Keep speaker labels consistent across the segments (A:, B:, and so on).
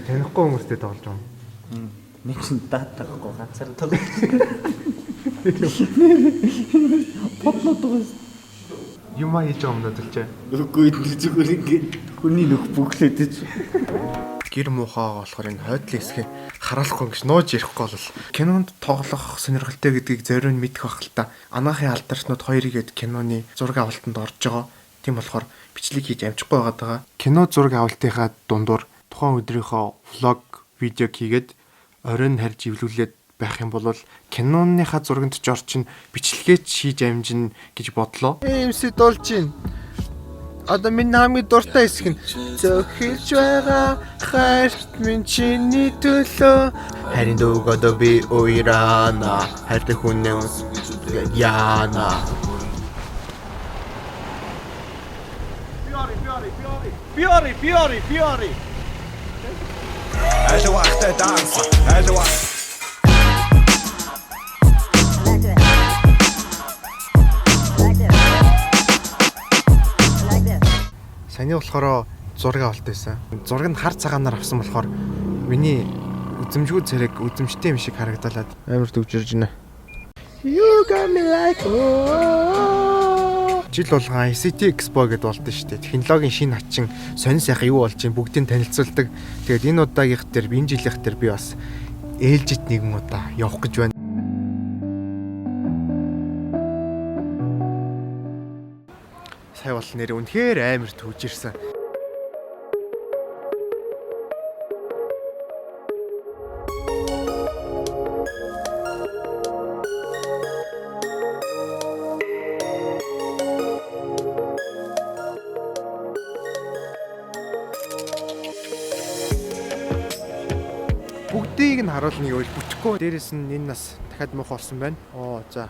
A: танихгүй хүмүүстэй тоглож байгаа юм.
B: Нэг чинь даатахгүй ганцаар тоглож. Потлоод байгаа.
A: Юм хийж байгаа юм надад.
B: Үгүй зүгээр ингээд хүний нөх бүглээд ч.
A: Гэр муухайгаа болохоор энэ хойдлын хэсгийг хараалахгүй гэж нууж ярихгүй бол кинонд тоглох сонирхолтой гэдгийг зориуд мэдэх байх л та. Анаахын алдарчнууд хоёрыг эд киноны зураг авалтанд орж байгаа. Тийм болохоор бичлэг хийж амжихгүй байгаа. Кино зураг авалтынхаа дундуур тухайн өдрийнхөө влог видео хийгээд оройн харж ивлүүлээд байх юм бол киноныхаа зурагт ч орчин бичлэгээ хийж амжина гэж бодлоо. MC дуулж байна. Одоо минь хамгийн дуртай хэсэг нь зөхилж байгаа хайрт минь чиний төлөө харин дүүг одоо би уйрана хайртай хүнээ яана Fiori Allora te danza allora Саяны болохоор зураг авалт байсан. Зураг нь хар цагаанаар авсан болохоор миний үзэмжгүй царэг үзэмжтэй юм шиг харагдалаад амар төвжирж байна. You got me like oh. Жил болгон ICT Expo гэдээ болдсон шүү дээ. Технологийн шинэ хачин сонин сайхан юу болж чинь бүгдийг танилцуулдаг. Тэгээд энэ удаагийнх дээр энэ жилийнх дээр би бас ээлжит нэгэн удаа явах гэж байна. Сая бол нэр үнэхээр амар төвжирсэн. Бүгдийг нь харуулна гэвэл бүтэхгүй. Дээрээс нь энэ нас дахиад муухай болсон байна. За.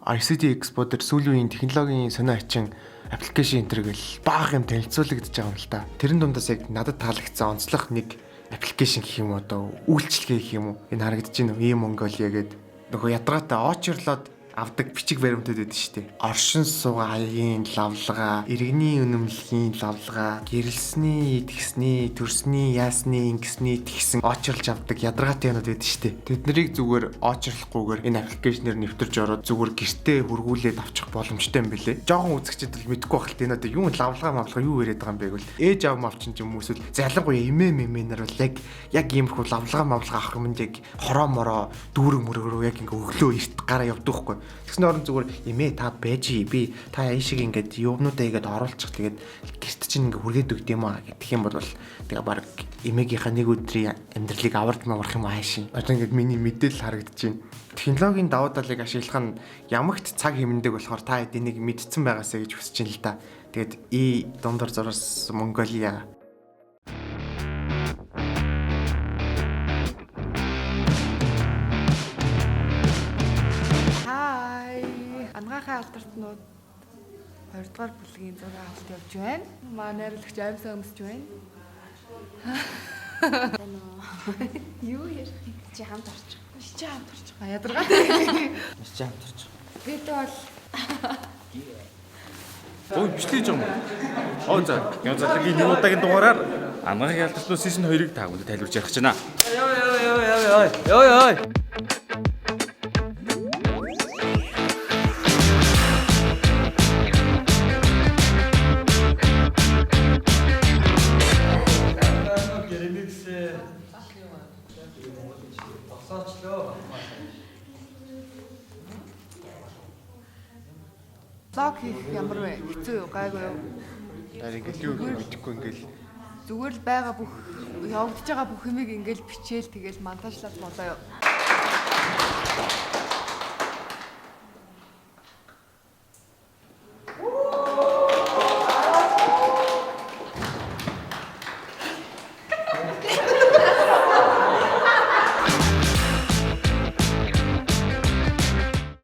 A: ICT Expo дээр сүүлийн үеийн технологийн сонио хачин аппликейшн энтер гэл баах юм танилцуулагдаж байгаа юм л та. Тэрэн дундаас яг надад таалагдсан онцлог нэг аппликейшн гэх юм одоо үйлчлэгээ гэх юм уу? Энэ харагдаж байна уу? Mongolia гэдэг нөгөө ядраатай очрлоод авдаг бичиг баримтууд байдаг шүү дээ. Оршин суугийн лавлага, иргэний үнэмлэхийн лавлага, гэрэлсний, тэгсний, төрсний, яасны, ингэсний тэгсэн очрлж авдаг ядаргаатай юмуд байдаг шүү дээ. Тэднийг зүгээр очрлохгүйгээр энэ аппликейшнээр нэвтэрж ороод зүгээр гэртээ хургуулээд авчих боломжтой юм билэ. Жохон үзэгчд л мэдэхгүй байх л энэ одоо юу лавлага юу яриад байгаа юм бэ гэвэл ээж аав мавчин ч юм уусвал залангуяа эмээнэр бол яг иймэрхүү лавлага авах юмд яг хороо мороо дүүрэг мөрөөрөө яг ингээ өглөө эрт гараа явдаг хгүй. Тэгсэн орон зүгээр эмээ та байж би та энэ шиг ингээд юмнуудаа игээд оруулчих тэгээд гэрт чинь ингээ хүргээд өгд юм аа гэх юм бол тэгээ баг эмээгийнхаа нэг өдрийн амьдралыг аварч маврах юм аашийн. Одоо ингээд миний мэдээлэл харагдаж байна. Технологийн давуу талыг ашиглах нь ямагт цаг хэмнэдэг болохоор та энийг мэдсэн байгаасаа гэж хүсэж байна л да. Тэгээд дундор зураас Mongolia Анагаахын алдарчнууд 2 дугаар бүлгийн зураг авалт явж байна. Манай найруулагч амьсаа өмсөж байна. Юу ярих юм чи хамт орчих. Чи хамт орчих. Ядаргаатай.
B: Чи хамт орчих.
C: Бид бол
D: Ой бичлэж юм. За. Ян залгийн нэг удаагийн дугаараар анагаахын алдарчнууд season 2-ыг та бүхэнд тайлбарж ярих гэж байна. Йой.
C: Лог хийх ямар вэ? Хэцүү юу? Гайгүй юу?
A: ингээл юу мэдэхгүй ингээл
C: зүгээр л байгаа бүх явагдаж байгаа бүх юмыг ингээл бичээл тэгэл монтажлаад болоо юу.